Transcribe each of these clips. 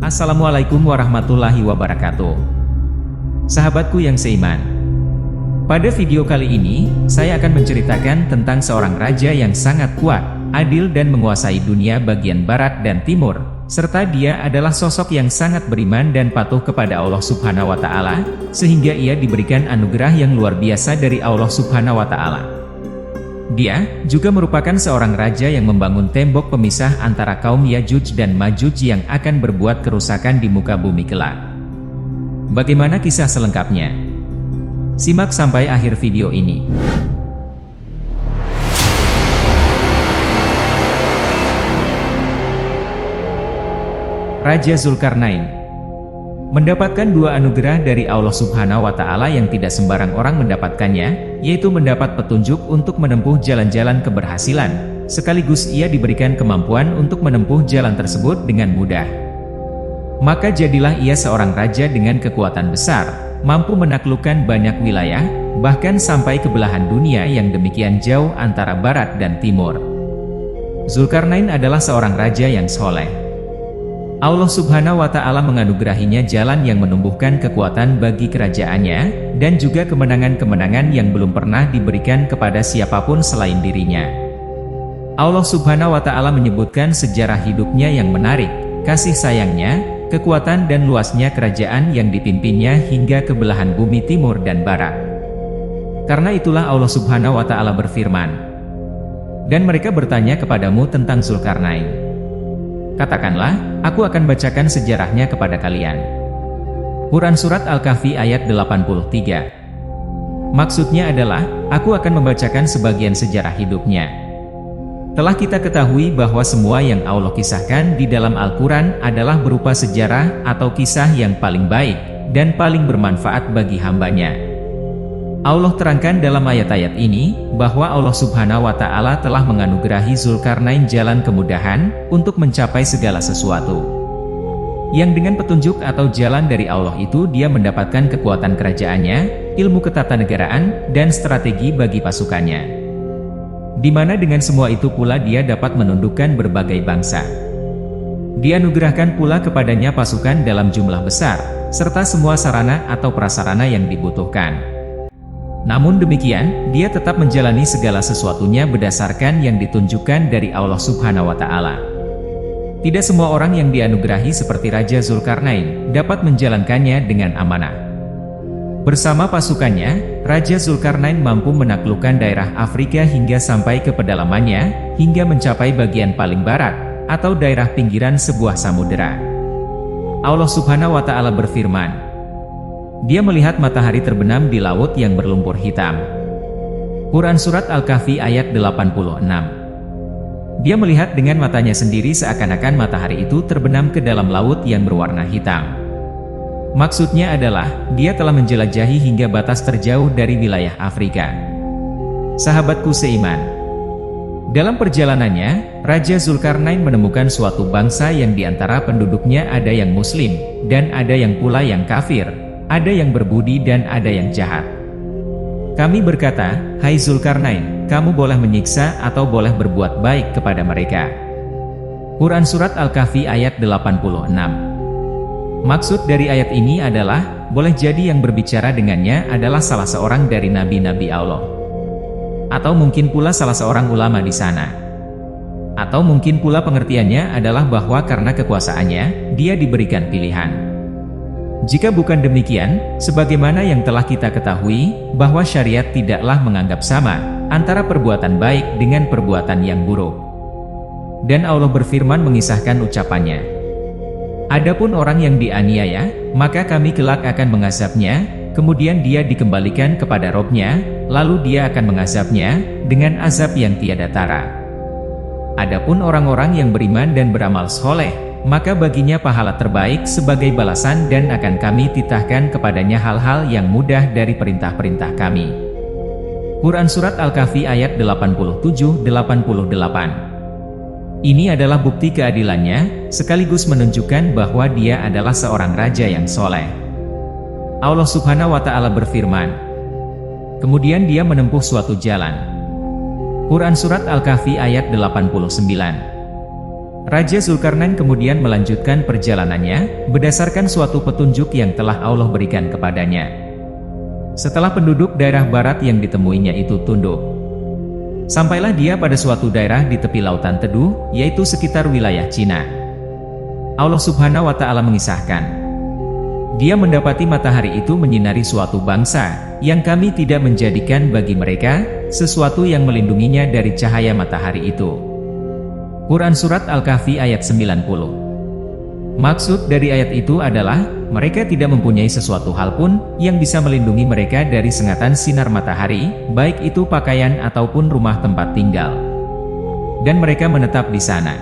Assalamualaikum warahmatullahi wabarakatuh. Sahabatku yang seiman, pada video kali ini, saya akan menceritakan tentang seorang raja yang sangat kuat, adil dan menguasai dunia bagian barat dan timur, serta dia adalah sosok yang sangat beriman dan patuh kepada Allah Subhanahu wa Ta'ala, sehingga ia diberikan anugerah yang luar biasa dari Allah Subhanahu wa Ta'ala. Dia juga merupakan seorang raja yang membangun tembok pemisah antara kaum Yajuj dan Majuj yang akan berbuat kerusakan di muka bumi kelak. Bagaimana kisah selengkapnya? Simak sampai akhir video ini. Raja Zulkarnain mendapatkan dua anugerah dari Allah Subhanahu wa Ta'ala yang tidak sembarang orang mendapatkannya, yaitu mendapat petunjuk untuk menempuh jalan-jalan keberhasilan, sekaligus ia diberikan kemampuan untuk menempuh jalan tersebut dengan mudah. Maka jadilah ia seorang raja dengan kekuatan besar, mampu menaklukkan banyak wilayah, bahkan sampai ke belahan dunia yang demikian jauh antara barat dan timur. Zulkarnain adalah seorang raja yang soleh. Allah Subhanahu wa Ta'ala menganugerahinya jalan yang menumbuhkan kekuatan bagi kerajaannya, dan juga kemenangan-kemenangan yang belum pernah diberikan kepada siapapun selain dirinya. Allah Subhanahu wa Ta'ala menyebutkan sejarah hidupnya yang menarik, kasih sayangnya, kekuatan dan luasnya kerajaan yang dipimpinnya hingga ke belahan bumi timur dan barat. Karena itulah Allah Subhanahu wa Ta'ala berfirman, "Dan mereka bertanya kepadamu tentang Zulkarnain. Katakanlah, aku akan bacakan sejarahnya kepada kalian." Quran Surat Al-Kahfi ayat 83. Maksudnya adalah, aku akan membacakan sebagian sejarah hidupnya. Telah kita ketahui bahwa semua yang Allah kisahkan di dalam Al-Quran adalah berupa sejarah atau kisah yang paling baik, dan paling bermanfaat bagi hambanya. Allah terangkan dalam ayat-ayat ini, bahwa Allah Subhanahu wa Ta'ala telah menganugerahi Zulkarnain jalan kemudahan, untuk mencapai segala sesuatu. Yang dengan petunjuk atau jalan dari Allah itu dia mendapatkan kekuatan kerajaannya, ilmu ketatanegaraan, dan strategi bagi pasukannya. Di mana dengan semua itu pula dia dapat menundukkan berbagai bangsa. Dianugerahkan pula kepadanya pasukan dalam jumlah besar, serta semua sarana atau prasarana yang dibutuhkan. Namun demikian, dia tetap menjalani segala sesuatunya berdasarkan yang ditunjukkan dari Allah Subhanahu wa Ta'ala. Tidak semua orang yang dianugerahi seperti Raja Zulkarnain dapat menjalankannya dengan amanah. Bersama pasukannya, Raja Zulkarnain mampu menaklukkan daerah Afrika hingga sampai ke pedalamannya, hingga mencapai bagian paling barat, atau daerah pinggiran sebuah samudera. Allah Subhanahu wa Ta'ala berfirman, dia melihat matahari terbenam di laut yang berlumpur hitam. Quran Surat Al-Kahfi ayat 86. Dia melihat dengan matanya sendiri seakan-akan matahari itu terbenam ke dalam laut yang berwarna hitam. Maksudnya adalah, dia telah menjelajahi hingga batas terjauh dari wilayah Afrika. Sahabatku seiman, dalam perjalanannya, Raja Zulkarnain menemukan suatu bangsa yang diantara penduduknya ada yang muslim, dan ada yang pula yang kafir, ada yang berbudi dan ada yang jahat. Kami berkata, hai Zulkarnain, kamu boleh menyiksa atau boleh berbuat baik kepada mereka. Quran Surat Al-Kahfi ayat 86. Maksud dari ayat ini adalah, boleh jadi yang berbicara dengannya adalah salah seorang dari nabi-nabi Allah. Atau mungkin pula salah seorang ulama di sana. Atau mungkin pula pengertiannya adalah bahwa karena kekuasaannya, dia diberikan pilihan. Jika bukan demikian, sebagaimana yang telah kita ketahui, bahwa syariat tidaklah menganggap sama antara perbuatan baik dengan perbuatan yang buruk. Dan Allah berfirman mengisahkan ucapannya, adapun orang yang dianiaya, maka kami kelak akan mengazabnya, kemudian dia dikembalikan kepada Robnya, lalu dia akan mengazabnya dengan azab yang tiada tara. Adapun orang-orang yang beriman dan beramal soleh, maka baginya pahala terbaik sebagai balasan dan akan kami titahkan kepadanya hal-hal yang mudah dari perintah-perintah kami. Quran Surat Al-Kahfi ayat 87-88. Ini adalah bukti keadilannya, sekaligus menunjukkan bahwa dia adalah seorang raja yang soleh. Allah Subhanahu wa Ta'ala berfirman, kemudian dia menempuh suatu jalan. Quran Surat Al-Kahfi ayat 89. Raja Zulkarnain kemudian melanjutkan perjalanannya, berdasarkan suatu petunjuk yang telah Allah berikan kepadanya. Setelah penduduk daerah barat yang ditemuinya itu tunduk, sampailah dia pada suatu daerah di tepi lautan teduh, yaitu sekitar wilayah Cina. Allah Subhanahu wa Ta'ala mengisahkan, dia mendapati matahari itu menyinari suatu bangsa, yang kami tidak menjadikan bagi mereka sesuatu yang melindunginya dari cahaya matahari itu. Quran Surat Al-Kahfi ayat 90. Maksud dari ayat itu adalah, mereka tidak mempunyai sesuatu hal pun yang bisa melindungi mereka dari sengatan sinar matahari, baik itu pakaian ataupun rumah tempat tinggal. Dan mereka menetap di sana.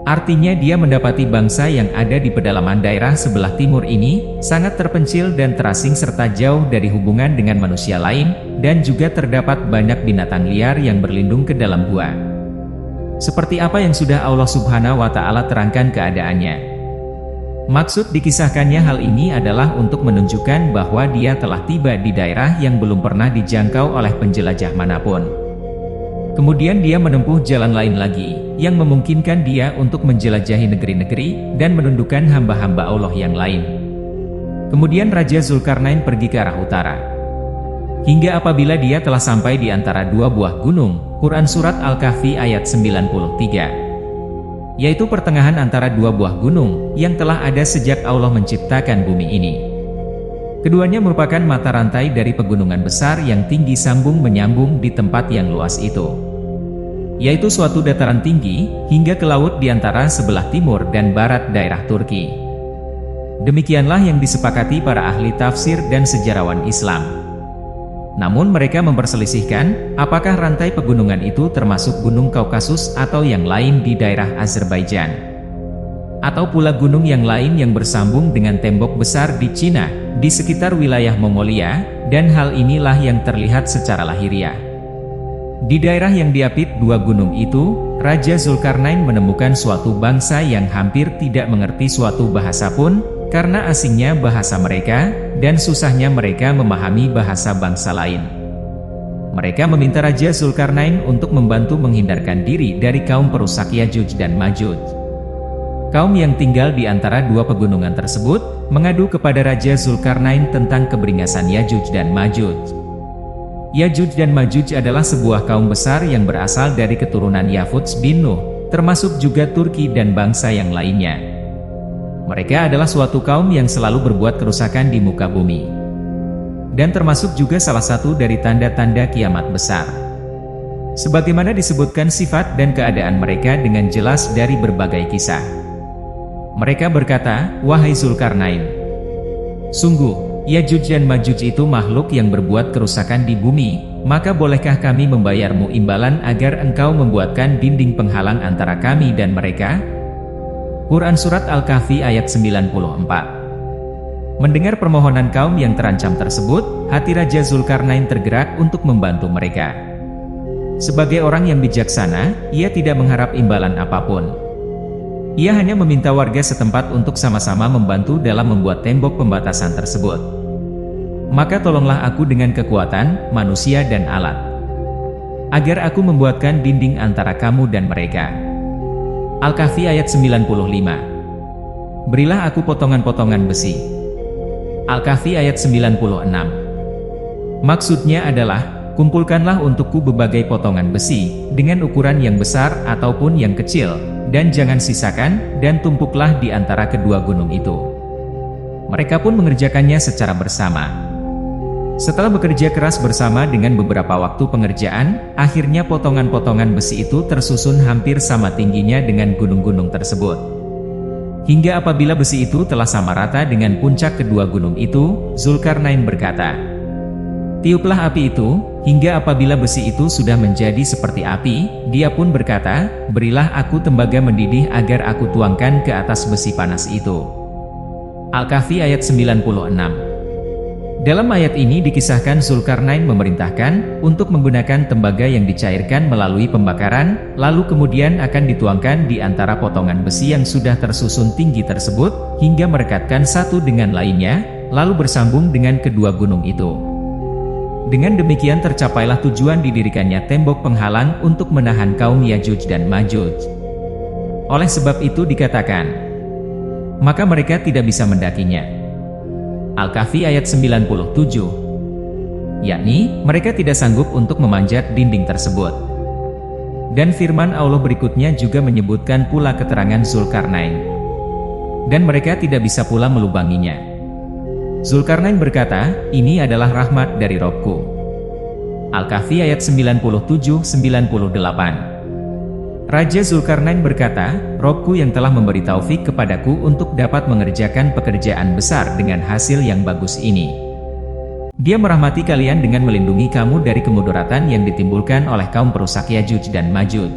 Artinya dia mendapati bangsa yang ada di pedalaman daerah sebelah timur ini, sangat terpencil dan terasing serta jauh dari hubungan dengan manusia lain, dan juga terdapat banyak binatang liar yang berlindung ke dalam gua. Seperti apa yang sudah Allah Subhanahu wa Ta'ala terangkan keadaannya. Maksud dikisahkannya hal ini adalah untuk menunjukkan bahwa dia telah tiba di daerah yang belum pernah dijangkau oleh penjelajah manapun. Kemudian dia menempuh jalan lain lagi, yang memungkinkan dia untuk menjelajahi negeri-negeri, dan menundukkan hamba-hamba Allah yang lain. Kemudian Raja Zulkarnain pergi ke arah utara. Hingga apabila dia telah sampai di antara dua buah gunung, Quran Surat Al-Kahfi ayat 93. Yaitu pertengahan antara dua buah gunung, yang telah ada sejak Allah menciptakan bumi ini. Keduanya merupakan mata rantai dari pegunungan besar yang tinggi sambung menyambung di tempat yang luas itu. Yaitu suatu dataran tinggi, hingga ke laut di antara sebelah timur dan barat daerah Turki. Demikianlah yang disepakati para ahli tafsir dan sejarawan Islam. Namun mereka memperselisihkan, apakah rantai pegunungan itu termasuk Gunung Kaukasus atau yang lain di daerah Azerbaijan. Atau pula gunung yang lain yang bersambung dengan tembok besar di Cina, di sekitar wilayah Mongolia, dan hal inilah yang terlihat secara lahiriah. Di daerah yang diapit dua gunung itu, Raja Zulkarnain menemukan suatu bangsa yang hampir tidak mengerti suatu bahasa pun, karena asingnya bahasa mereka, dan susahnya mereka memahami bahasa bangsa lain. Mereka meminta Raja Zulkarnain untuk membantu menghindarkan diri dari kaum perusak Yajuj dan Majuj. Kaum yang tinggal di antara dua pegunungan tersebut, mengadu kepada Raja Zulkarnain tentang keberingasan Yajuj dan Majuj. Yajuj dan Majuj adalah sebuah kaum besar yang berasal dari keturunan Yafuz bin Nuh, termasuk juga Turki dan bangsa yang lainnya. Mereka adalah suatu kaum yang selalu berbuat kerusakan di muka bumi. Dan termasuk juga salah satu dari tanda-tanda kiamat besar. Sebagaimana disebutkan sifat dan keadaan mereka dengan jelas dari berbagai kisah. Mereka berkata, "Wahai Zulkarnain, sungguh, Yajuj dan Majuj itu makhluk yang berbuat kerusakan di bumi, maka bolehkah kami membayarmu imbalan agar engkau membuatkan dinding penghalang antara kami dan mereka?" Quran Surat Al-Kahfi ayat 94. Mendengar permohonan kaum yang terancam tersebut, hati Raja Zulkarnain tergerak untuk membantu mereka. Sebagai orang yang bijaksana, ia tidak mengharap imbalan apapun. Ia hanya meminta warga setempat untuk sama-sama membantu dalam membuat tembok pembatasan tersebut. Maka tolonglah aku dengan kekuatan, manusia dan alat, agar aku membuatkan dinding antara kamu dan mereka. Al-Kahfi ayat 95. Berilah aku potongan-potongan besi. Al-Kahfi ayat 96. Maksudnya adalah, kumpulkanlah untukku berbagai potongan besi, dengan ukuran yang besar ataupun yang kecil, dan jangan sisakan, dan tumpuklah di antara kedua gunung itu. Mereka pun mengerjakannya secara bersama. Setelah bekerja keras bersama dengan beberapa waktu pengerjaan, akhirnya potongan-potongan besi itu tersusun hampir sama tingginya dengan gunung-gunung tersebut. Hingga apabila besi itu telah sama rata dengan puncak kedua gunung itu, Zulkarnain berkata, "Tiuplah api itu," hingga apabila besi itu sudah menjadi seperti api, dia pun berkata, "Berilah aku tembaga mendidih agar aku tuangkan ke atas besi panas itu." Al-Kahfi ayat 96. Dalam ayat ini dikisahkan Zulkarnain memerintahkan untuk menggunakan tembaga yang dicairkan melalui pembakaran, lalu kemudian akan dituangkan di antara potongan besi yang sudah tersusun tinggi tersebut, hingga merekatkan satu dengan lainnya, lalu bersambung dengan kedua gunung itu. Dengan demikian tercapailah tujuan didirikannya tembok penghalang untuk menahan kaum Yajuj dan Majuj. Oleh sebab itu dikatakan, maka mereka tidak bisa mendakinya. Al-Kahfi ayat 97. Yakni, mereka tidak sanggup untuk memanjat dinding tersebut. Dan firman Allah berikutnya juga menyebutkan pula keterangan Zulkarnain. Dan mereka tidak bisa pula melubanginya. Zulkarnain berkata, ini adalah rahmat dari Robku. Al-Kahfi ayat 97-98. Raja Zulkarnain berkata, Robku yang telah memberi taufik kepadaku untuk dapat mengerjakan pekerjaan besar dengan hasil yang bagus ini. Dia merahmati kalian dengan melindungi kamu dari kemudaratan yang ditimbulkan oleh kaum perusak Yajuj dan Majuj.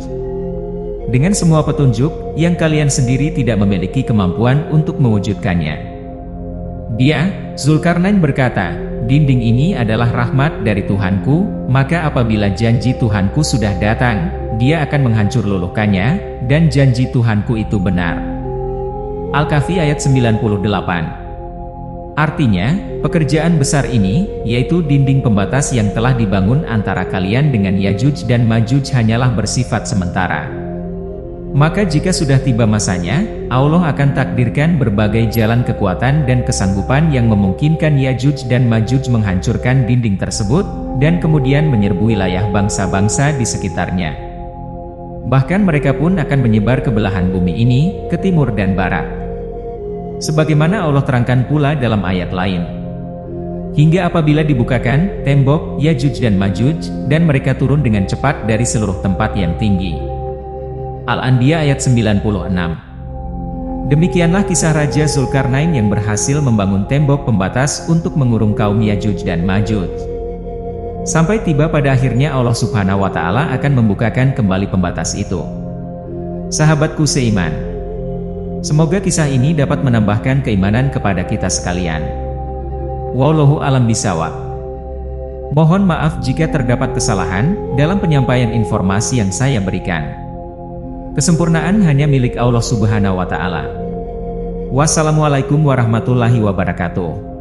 Dengan semua petunjuk, yang kalian sendiri tidak memiliki kemampuan untuk mewujudkannya. Dia, Zulkarnain berkata, dinding ini adalah rahmat dari Tuhanku, maka apabila janji Tuhanku sudah datang, Dia akan menghancur luluhkannya, dan janji Tuhanku itu benar. Al-Kahfi ayat 98. Artinya, pekerjaan besar ini, yaitu dinding pembatas yang telah dibangun antara kalian dengan Yajuj dan Majuj hanyalah bersifat sementara. Maka jika sudah tiba masanya, Allah akan takdirkan berbagai jalan kekuatan dan kesanggupan yang memungkinkan Yajuj dan Majuj menghancurkan dinding tersebut, dan kemudian menyerbu wilayah bangsa-bangsa di sekitarnya. Bahkan mereka pun akan menyebar ke belahan bumi ini, ke timur dan barat. Sebagaimana Allah terangkan pula dalam ayat lain. Hingga apabila dibukakan tembok Yajuj dan Majuj, dan mereka turun dengan cepat dari seluruh tempat yang tinggi. Al-Anbiya ayat 96. Demikianlah kisah Raja Zulkarnain yang berhasil membangun tembok pembatas untuk mengurung kaum Yajuj dan Majuj. Sampai tiba pada akhirnya Allah Subhanahu wa Ta'ala akan membukakan kembali pembatas itu. Sahabatku seiman, semoga kisah ini dapat menambahkan keimanan kepada kita sekalian. Wallahu a'lam bishawab. Mohon maaf jika terdapat kesalahan dalam penyampaian informasi yang saya berikan. Kesempurnaan hanya milik Allah Subhanahu wa Ta'ala. Wassalamualaikum warahmatullahi wabarakatuh.